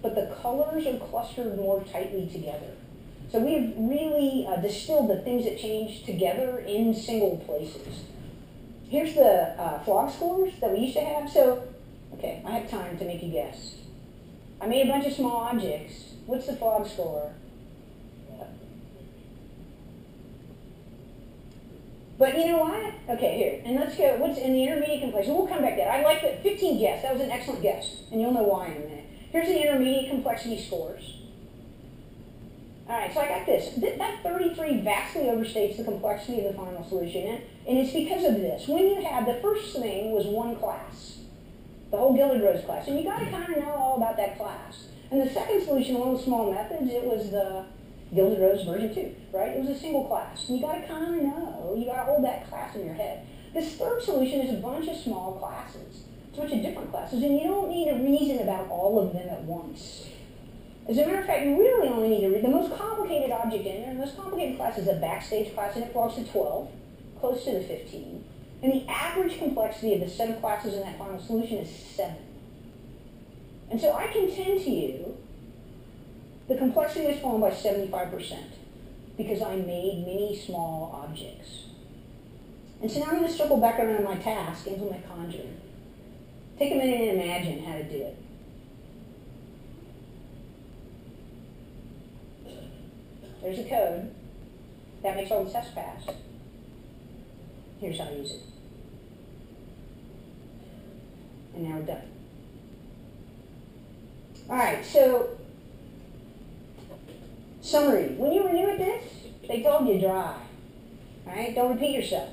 but the colors are clustered more tightly together. So we've really distilled the things that change together in single places. Here's the flog scores that we used to have. So, okay, I have time to make you guess. I made a bunch of small objects. What's the flog score? But you know what? Okay, here. And let's go. What's in the intermediate complexity? We'll come back to that. I like that 15 guess. That was an excellent guess. And you'll know why in a minute. Here's the intermediate complexity scores. All right, so I got this. That 33 vastly overstates the complexity of the final solution. And it's because of this. When you have, the first thing was one class, the whole Gilded Rose class. And you got to kind of know all about that class. And the second solution, one of the small methods, it was the Gilded Rose version 2, right? It was a single class. And you got to kind of know. You got to hold that class in your head. This third solution is a bunch of small classes. It's a bunch of different classes. And you don't need to reason about all of them at once. As a matter of fact, you really only need to read the most complicated object in there. The most complicated class is a backstage class, and it belongs to 12, close to the 15. And the average complexity of the set of classes in that final solution is 7. And so I contend to you the complexity has fallen by 75% because I made many small objects. And so now I'm going to circle back around to my task, implement Conjure. Take a minute and imagine how to do it. There's a code. That makes all the tests pass. Here's how to use it. And now we're done. All right, so summary. When you were new at this, they told you dry. All right, don't repeat yourself.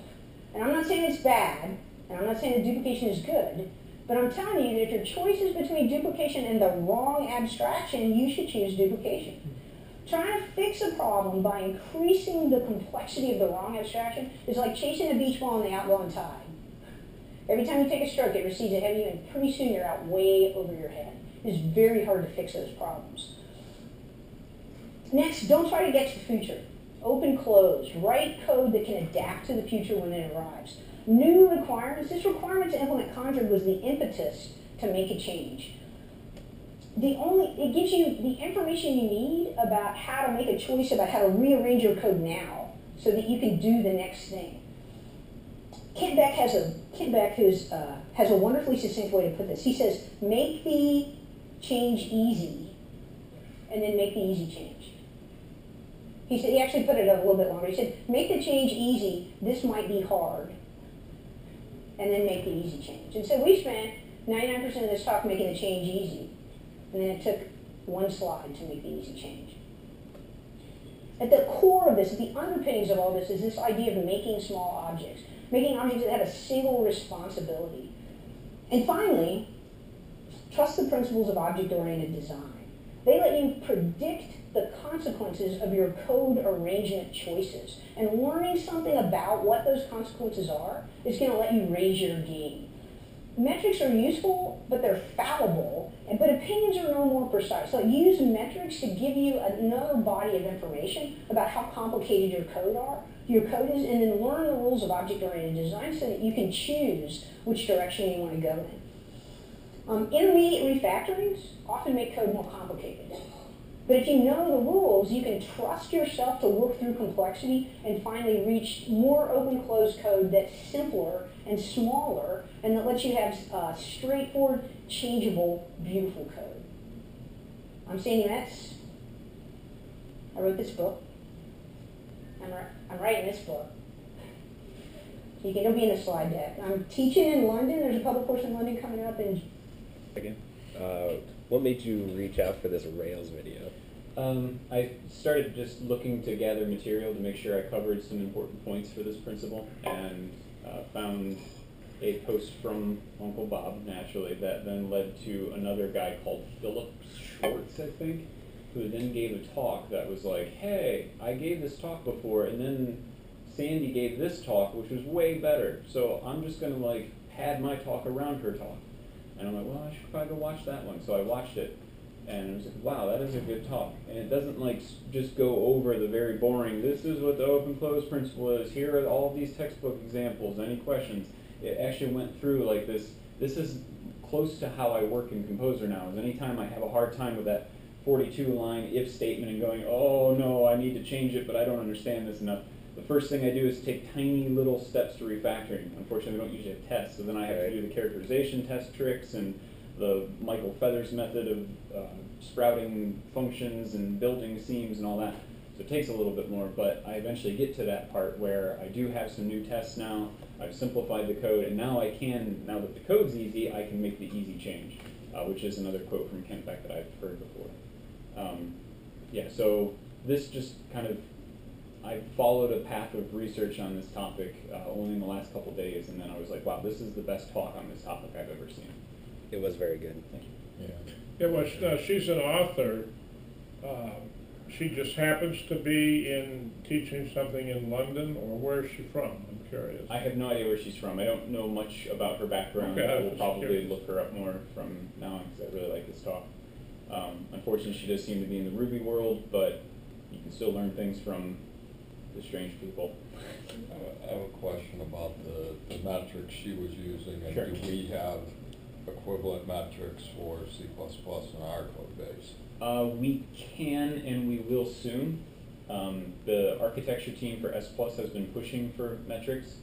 And I'm not saying it's bad, and I'm not saying that duplication is good, but I'm telling you that if your choice is between duplication and the wrong abstraction, you should choose duplication. Trying to fix a problem by increasing the complexity of the wrong abstraction is like chasing a beach ball in the outgoing tide. Every time you take a stroke, it recedes ahead of you, and pretty soon you're out way over your head. It's very hard to fix those problems. Next, don't try to get to the future. Open, close. Write code that can adapt to the future when it arrives. New requirements. This requirement to implement Conjure was the impetus to make a change. it gives you the information you need about how to make a choice about how to rearrange your code now so that you can do the next thing. Kent Beck has a wonderfully succinct way to put this. He says, make the change easy, and then make the easy change. He actually put it a little bit longer. He said, make the change easy, this might be hard, and then make the easy change. And so we spent 99% of this talk making the change easy, and then it took one slide to make the easy change. At the core of this, the underpinnings of all this is this idea of making small objects, making objects that have a single responsibility. And finally, trust the principles of object-oriented design. They let you predict the consequences of your code arrangement choices. And learning something about what those consequences are is going to let you raise your game. Metrics are useful, but they're fallible, but opinions are no more precise. So use metrics to give you another body of information about how complicated your code is, and then learn the rules of object-oriented design so that you can choose which direction you want to go in. Intermediate refactorings often make code more complicated. But if you know the rules, you can trust yourself to work through complexity and finally reach more open-closed code that's simpler and smaller, and that lets you have straightforward, changeable, beautiful code. I'm Sandy Metz. I wrote this book. I'm writing this book. It'll be in the slide deck. I'm teaching in London. There's a public course in London coming up in... Again? What made you reach out for this Rails video? I started just looking to gather material to make sure I covered some important points for this principle, and found a post from Uncle Bob, naturally, that then led to another guy called Philip Schwartz, I think, who then gave a talk that was like, hey, I gave this talk before, and then Sandy gave this talk, which was way better, so I'm just going to pad my talk around her talk. And I'm like, well, I should probably go watch that one. So I watched it, and I was like, wow, that is a good talk. And it doesn't just go over the very boring, this is what the open close principle is, here are all these textbook examples, any questions. It actually went through this is close to how I work in Composer now, is anytime I have a hard time with that 42-line if statement and going, oh no, I need to change it, but I don't understand this enough. The first thing I do is take tiny little steps to refactoring. Unfortunately, we don't usually have tests, so then I have to do the characterization test tricks and the Michael Feathers method of sprouting functions and building seams and all that. So it takes a little bit more, but I eventually get to that part where I do have some new tests now. I've simplified the code, and now now that the code's easy, I can make the easy change, which is another quote from Kent Beck that I've heard before. So this just kind of, I followed a path of research on this topic only in the last couple days, and then I was like, wow, this is the best talk on this topic I've ever seen. It was very good. Thank you. Yeah. Well, she's an author. She just happens to be teaching something in London, or where is she from? I'm curious. I have no idea where she's from. I don't know much about her background. Okay, I will probably look her up more from now on because I really like this talk. Unfortunately, she does seem to be in the Ruby world, but you can still learn things from the strange people. I have a question about the metrics she was using, and Sure. do we have equivalent metrics for C++ in our code base? We can and we will soon. The architecture team for S+ has been pushing for metrics,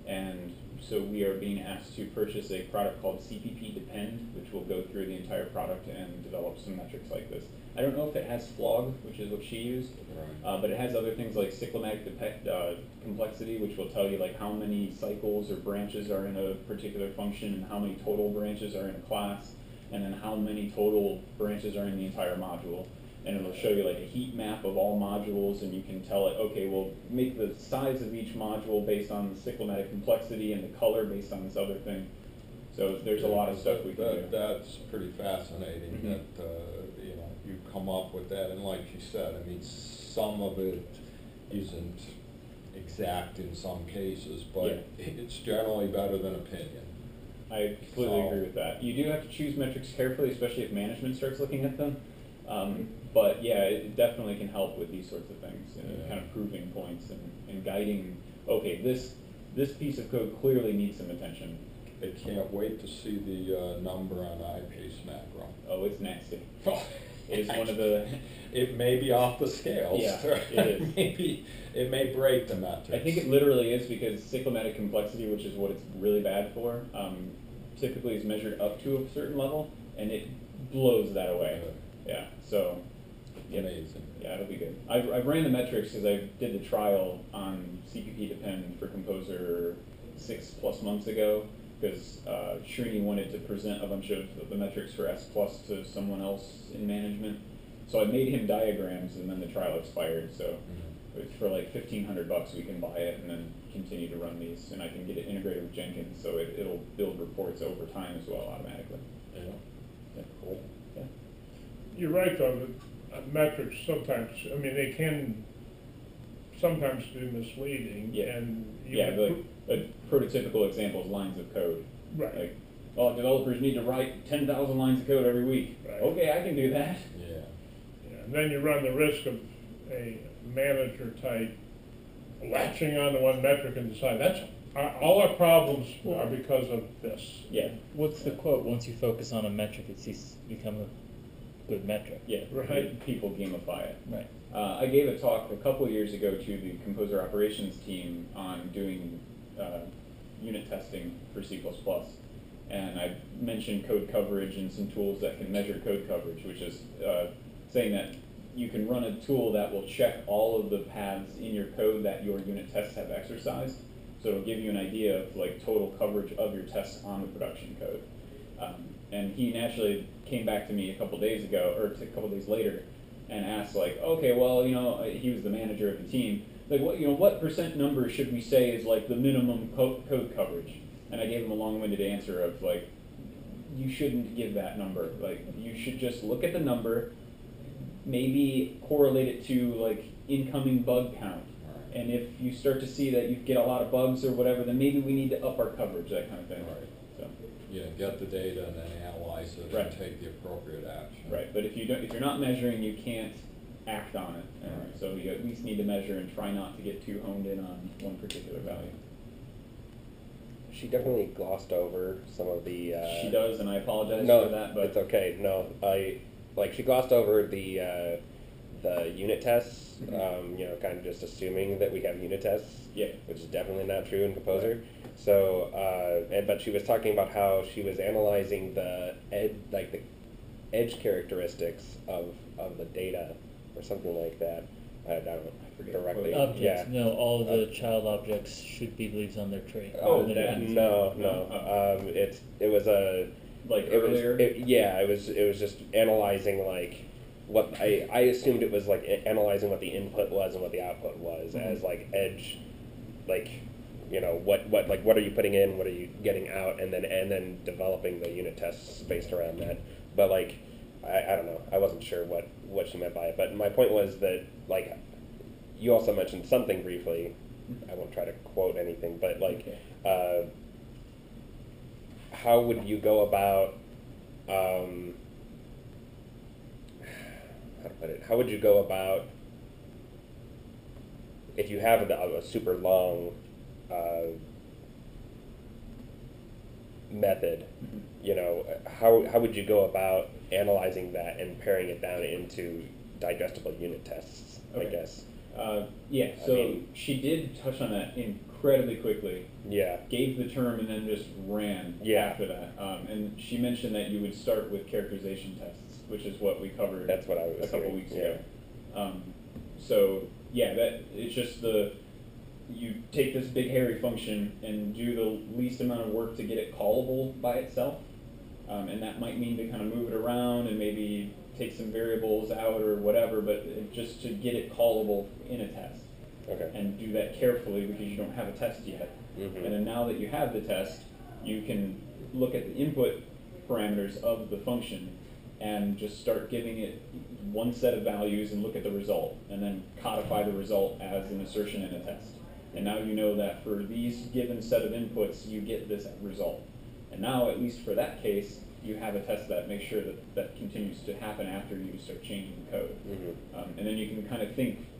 and so we are being asked to purchase a product called CPP Depend, which will go through the entire product and develop some metrics like this. I don't know if it has FLOG, which is what she used, Right. but it has other things like cyclomatic complexity, which will tell you how many cycles or branches are in a particular function and how many total branches are in a class, and then how many total branches are in the entire module. And it'll show you a heat map of all modules, and you can tell it, okay, well, make the size of each module based on the cyclomatic complexity and the color based on this other thing. So there's a lot of stuff we can do. That's pretty fascinating Mhm. that you come up with that, and like you said, I mean, some of it isn't exact in some cases, but it's generally better than opinion. I completely agree with that. You do have to choose metrics carefully, especially if management starts looking at them. But yeah, it definitely can help with these sorts of things, kind of proving points and guiding, okay, this piece of code clearly needs some attention. I can't wait to see the number on iPace macro. Oh, it's nasty. It's one of the. It may be off the scales. Yeah, it is. It may break the metrics. I think it literally is because cyclomatic complexity, which is what it's really bad for, typically is measured up to a certain level, and it blows that away. Yeah, so. Yeah, Amazing. Yeah, it'll be good. I've ran the metrics because I did the trial on CPP Depend for Composer 6+ months ago because Srini wanted to present a bunch of the metrics for S Plus to someone else in management. So I made him diagrams, and then the trial expired. So for like $1,500 we can buy it and then continue to run these, and I can get it integrated with Jenkins, so it'll build reports over time as well automatically. Yeah. Yeah. Cool. Yeah. You're right, though, that metrics sometimes, I mean, they can sometimes be misleading. Yeah. And Yeah, like a prototypical example is lines of code. Right. Like, oh, developers need to write 10,000 lines of code every week. Right. Okay, I can do that. Yeah. Yeah, and then you run the risk of a manager type latching onto one metric and decide all our problems are because of this. Yeah, What's the quote? Once you focus on a metric, it ceases to become a good metric. yeah, Right. People gamify it. Right. I gave a talk a couple of years ago to the Composer operations team on doing unit testing for C++. And I mentioned code coverage and some tools that can measure code coverage, which is saying that you can run a tool that will check all of the paths in your code that your unit tests have exercised. So it'll give you an idea of like total coverage of your tests on the production code. And he naturally came back to me a couple days ago, or a couple days later, and asked like, okay, well, he was the manager of the team. Like, what percent number should we say is like the minimum code coverage? And I gave him a long-winded answer of like, you shouldn't give that number. Like, you should just look at the number, maybe correlate it to like incoming bug count. And if you start to see that you get a lot of bugs or whatever, then maybe we need to up our coverage, that kind of thing. Right. So. Yeah, get the data and then analyze it Right. and take the appropriate action. Right, but if you're not measuring, you can't act on it. Right. So you at least need to measure and try not to get too honed in on one particular value. She definitely glossed over some of the. She does, and I apologize No, for that. But it's okay. No, she glossed over the unit tests. Mhm. Kind of just assuming that we have unit tests. Yeah. Which is definitely not true in Composer. So, but she was talking about how she was analyzing the edge characteristics of the data or something like that. I don't forget. directly. Objects. Yeah. No, all of the child objects should be leaves on their tree. Oh, And then that- it- No. It was a. like It was, earlier. it was just analyzing like what I assumed it was like analyzing what the input was and what the output was as like edge, like what are you putting in, what are you getting out, and then developing the unit tests based around that. But like I don't know, I wasn't sure what she meant by it. But my point was that like you also mentioned something briefly. I won't try to quote anything, but like. Okay. How would you go about, how to put it, how would you go about, if you have a super long method, how would you go about analyzing that and paring it down into digestible unit tests, I Okay. guess? Yeah, I so mean- she did touch on that incredibly quickly. Yeah. Gave the term and then just ran Yeah. after that. And she mentioned that you would start with characterization tests, which is what we covered That's what I was a couple doing, weeks yeah. ago. So yeah, that it's just you take this big hairy function and do the least amount of work to get it callable by itself. And that might mean to kind of move it around and maybe take some variables out or whatever, but just to get it callable in a test. Okay. And do that carefully because you don't have a test yet. Mhm. And then now that you have the test, you can look at the input parameters of the function and just start giving it one set of values and look at the result, and then codify the result as an assertion in a test. And now you know that for these given set of inputs, you get this result. And now, at least for that case, you have a test that makes sure that that continues to happen after you start changing the code. Mhm. And then you can kind of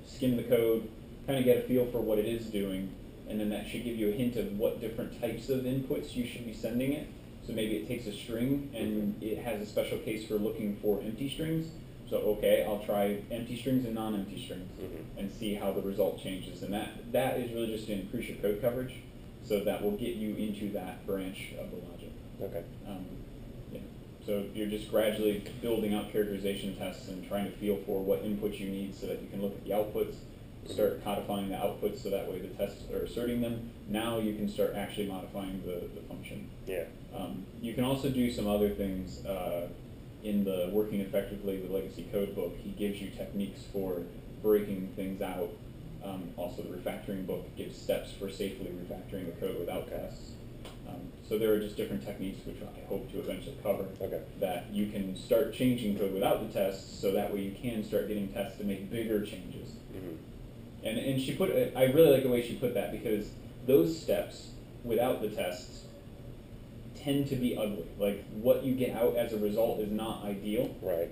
skim the code, kind of get a feel for what it is doing, and then that should give you a hint of what different types of inputs you should be sending it. So maybe it takes a string and it has a special case for looking for empty strings. So okay, I'll try empty strings and non-empty strings and see how the result changes. And that is really just to increase your code coverage. So that will get you into that branch of the logic. Okay. Yeah. So you're just gradually building out characterization tests and trying to feel for what inputs you need so that you can look at the outputs, start codifying the outputs so that way the tests are asserting them. Now you can start actually modifying the function. Yeah. You can also do some other things in the Working Effectively, the legacy code book. He gives you techniques for breaking things out. Also, the refactoring book gives steps for safely refactoring the code without tests. So there are just different techniques which I hope to eventually cover. Okay. That you can start changing code without the tests, so that way you can start getting tests to make bigger changes. And she put it, I really like the way she put that, because those steps without the tests tend to be ugly. Like what you get out as a result is not ideal. Right.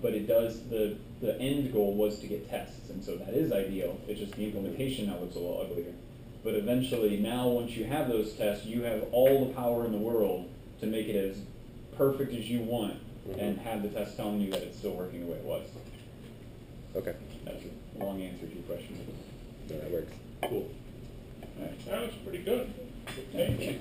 But it does, the end goal was to get tests, and so that is ideal. It's just the implementation now looks a little uglier. But eventually, now once you have those tests, you have all the power in the world to make it as perfect as you want and have the test telling you that it's still working the way it was. Okay. That's a long answer to your question. Yeah, that works. Cool. All right. Sounds pretty good. Thank you.